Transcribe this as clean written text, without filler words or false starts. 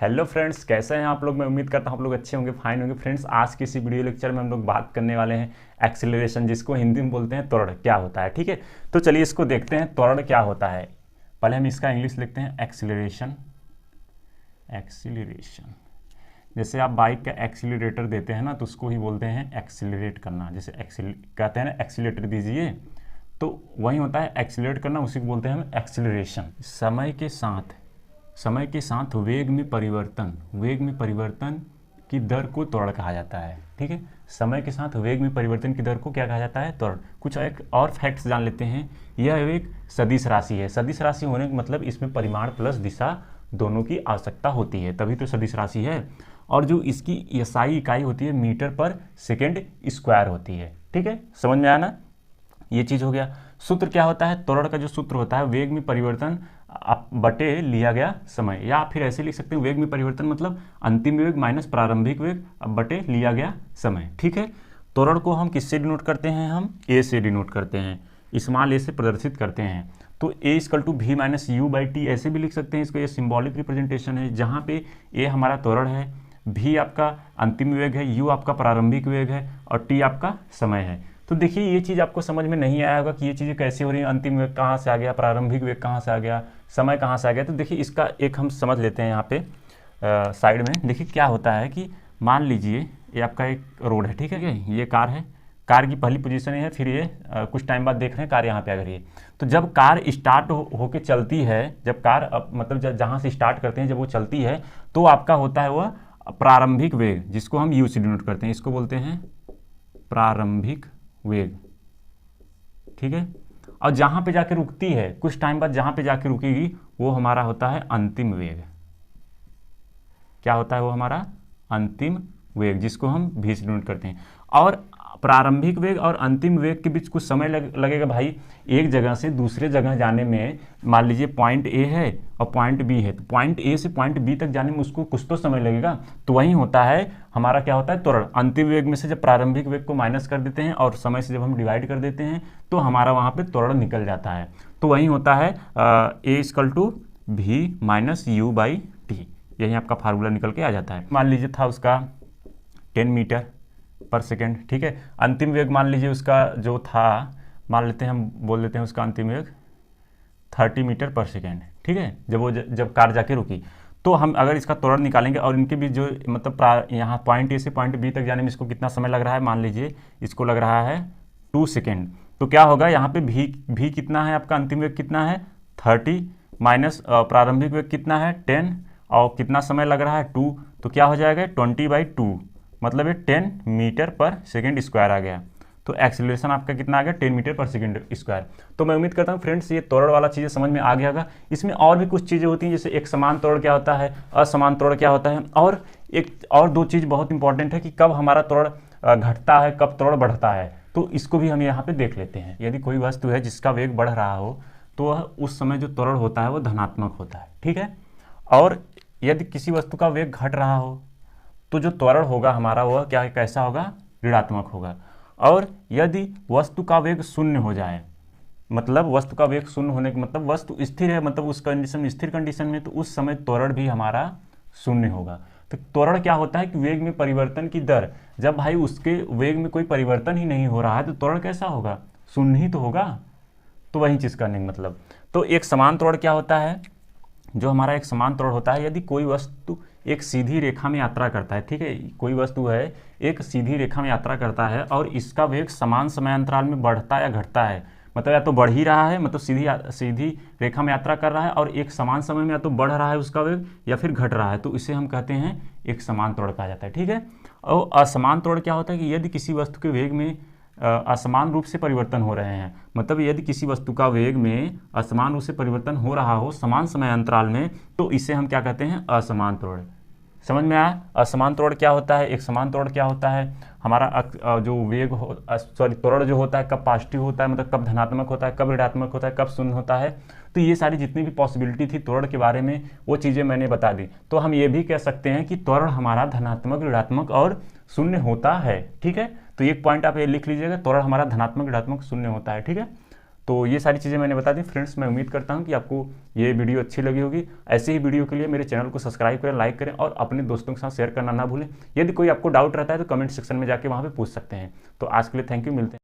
Hello friends, कैसे हैं आप लोग। मैं उम्मीद करता हूं आप लोग अच्छे होंगे, फाइन होंगे। फ्रेंड्स, आज की इसी वीडियो लेक्चर में हम लोग बात करने वाले हैं एक्सीलरेशन, जिसको हिंदी में बोलते हैं त्वरण क्या होता है। ठीक है, तो चलिए इसको देखते हैं त्वरण क्या होता है। पहले हम इसका इंग्लिश लिखते हैं एक्सीलरेशन। एक्सीलरेशन जैसे आप बाइक का एक्सीलरेटर देते हैं ना, तो उसको ही बोलते हैं एक्सीलरेट करना। जैसे कहते हैं ना एक्सीलरेटर दीजिए, तो वही होता है एक्सीलरेट करना, उसी को बोलते हैं हम एक्सीलरेशन। समय के साथ वेग में परिवर्तन की दर को त्वरण कहा जाता है। ठीक है, समय के साथ वेग में परिवर्तन की दर को क्या कहा जाता है? त्वरण। कुछ एक और फैक्ट्स जान लेते हैं। यह एक सदिश राशि है। सदिश राशि होने का मतलब इसमें परिमाण प्लस दिशा दोनों की आवश्यकता होती है, तभी तो सदिश राशि है। और जो इसकी एसआई इकाई होती है मीटर पर सेकेंड स्क्वायर होती है। ठीक है, समझ में आया ना, ये चीज़ हो गया। सूत्र क्या होता है? त्वरण का जो सूत्र होता है वेग में परिवर्तन बटे लिया गया समय, या फिर ऐसे लिख सकते हैं वेग में परिवर्तन मतलब अंतिम वेग माइनस प्रारंभिक वेग बटे लिया गया समय। ठीक है, त्वरण को हम किससे डिनोट करते हैं? हम ए से डिनोट करते हैं, स्मॉल ए से प्रदर्शित करते हैं। तो a equal to v minus u by t ऐसे भी लिख सकते हैं इसको। ये सिंबॉलिक रिप्रेजेंटेशन है, जहाँ पे ए हमारा त्वरण है, भी आपका अंतिम वेग है, यू आपका प्रारंभिक वेग है और टी आपका समय है। तो देखिए ये चीज़ आपको समझ में नहीं आया होगा कि ये चीज़ें कैसे हो रही हैं। अंतिम वेग कहाँ से आ गया, प्रारंभिक वेग कहाँ से आ गया, समय कहाँ से आ गया। तो देखिए इसका एक हम समझ लेते हैं यहाँ पे साइड में। देखिए क्या होता है कि मान लीजिए ये आपका एक रोड है, ठीक है, ये कार है। कार की पहली पोजीशन है, फिर ये कुछ टाइम बाद देख रहे हैं कार यहाँ पे आ गई है। तो जब कार स्टार्ट होके चलती है, जब कार मतलब जहाँ से स्टार्ट करते हैं जब वो चलती है, तो आपका होता है वह प्रारंभिक वेग, जिसको हम यू से डिनोट करते हैं। इसको बोलते हैं प्रारंभिक वेग। ठीक है, और जहां पे जाके रुकती है कुछ टाइम बाद, जहां पे जाके रुकेगी वो हमारा होता है अंतिम वेग। क्या होता है? वो हमारा अंतिम वेग, जिसको हम भी से डिनोट करते हैं। और प्रारंभिक वेग और अंतिम वेग के बीच कुछ समय लगेगा भाई। एक जगह से दूसरे जगह जाने में मान लीजिए पॉइंट ए है और पॉइंट बी है, तो पॉइंट ए से पॉइंट बी तक जाने में उसको कुछ तो समय लगेगा। तो वही होता है हमारा क्या होता है? त्वरण। अंतिम वेग में से जब प्रारंभिक वेग को माइनस कर देते हैं और समय से जब हम डिवाइड कर देते हैं, तो हमारा वहाँ पे त्वरण निकल जाता है। तो वही होता है ए इक्वल टू भी माइनस यू बाई टी। यही आपका फार्मूला निकल के आ जाता है। मान लीजिए था उसका 10 मीटर पर सेकेंड। ठीक है, अंतिम वेग मान लीजिए उसका जो था, मान लेते हैं, हम बोल देते हैं उसका अंतिम वेग 30 मीटर पर सेकेंड। ठीक है, जब कार जाके रुकी, तो हम अगर इसका त्वरण निकालेंगे और इनके बीच जो मतलब यहाँ पॉइंट ए से पॉइंट बी तक जाने में इसको कितना समय लग रहा है, मान लीजिए इसको लग रहा है 2 सेकेंड। तो क्या होगा यहाँ पे भी कितना है आपका? अंतिम वेग कितना है? 30 माइनस प्रारंभिक वेग कितना है? 10, और कितना समय लग रहा है? 2। तो क्या हो जाएगा? 20/2, मतलब ये 10 मीटर पर सेकेंड स्क्वायर आ गया। तो एक्सीलरेशन आपका कितना आ गया? 10 मीटर पर सेकेंड स्क्वायर। तो मैं उम्मीद करता हूँ फ्रेंड्स ये त्वरण वाला चीज़ें समझ में आ गया होगा। इसमें और भी कुछ चीज़ें होती हैं, जैसे एक समान त्वरण क्या होता है, असमान त्वरण क्या होता है, और एक और दो चीज़ बहुत इंपॉर्टेंट है कि कब हमारा त्वरण घटता है, कब त्वरण बढ़ता है। तो इसको भी हम यहाँ पे देख लेते हैं। यदि कोई वस्तु है जिसका वेग बढ़ रहा हो, तो वह उस समय जो त्वरण होता है वो धनात्मक होता है। ठीक है, और यदि किसी वस्तु का वेग घट रहा हो, तो जो त्वरण होगा हमारा वह क्या कैसा होगा? ऋणात्मक होगा। और यदि वस्तु का वेग शून्य हो जाए, मतलब वस्तु का वेग शून्य होने का मतलब वस्तु स्थिर है, मतलब उस कंडीशन, स्थिर कंडीशन में, तो उस समय त्वरण भी हमारा शून्य होगा। तो त्वरण क्या होता है कि वेग में परिवर्तन की दर, जब भाई उसके वेग में कोई परिवर्तन ही नहीं हो रहा है, तो त्वरण कैसा होगा? शून्य ही तो होगा। तो वही चीज़ करने का मतलब। तो एक समान त्वरण क्या होता है? जो हमारा एक समान त्वरण होता है, यदि कोई वस्तु एक सीधी रेखा में यात्रा करता है। ठीक है, कोई वस्तु है एक सीधी रेखा में यात्रा करता है और इसका वेग समान समय अंतराल में बढ़ता या घटता है, मतलब या तो बढ़ ही रहा है, मतलब सीधी रेखा में यात्रा कर रहा है, और एक समान समय में या तो बढ़ रहा है उसका वेग या फिर घट रहा है, तो इसे हम कहते हैं एक समान त्वरण कहा जाता है। ठीक है, और असमान त्वरण क्या होता है कि यदि किसी वस्तु के वेग में असमान रूप से परिवर्तन हो रहे हैं, मतलब यदि किसी वस्तु का वेग में असमान रूप से परिवर्तन हो रहा हो समान समय अंतराल में, तो इसे हम क्या कहते हैं? असमान त्वरण। समझ में आया? असमान त्वरण क्या होता है, एक समान त्वरण क्या होता है? हमारा जो वेग त्वरण जो होता है कब पॉजिटिव होता है, मतलब कब धनात्मक होता है, कब ऋणात्मक होता है, कब शून्य होता है। तो ये सारी जितनी भी पॉसिबिलिटी थी त्वरण के बारे में, वो चीज़ें मैंने बता दी। तो हम ये भी कह सकते हैं कि त्वरण हमारा धनात्मक, ऋणात्मक और शून्य होता है। ठीक है, तो एक पॉइंट आप ये लिख लीजिएगा, त्वरण हमारा धनात्मक, ऋणात्मक, शून्य होता है। ठीक है, तो ये सारी चीज़ें मैंने बता दी फ्रेंड्स। मैं उम्मीद करता हूँ कि आपको ये वीडियो अच्छी लगी होगी। ऐसे ही वीडियो के लिए मेरे चैनल को सब्सक्राइब करें, लाइक करें और अपने दोस्तों के साथ शेयर करना ना भूलें। यदि कोई आपको डाउट रहता है तो कमेंट सेक्शन में जाके वहाँ पे पूछ सकते हैं। तो आज के लिए थैंक यू, मिलते हैं।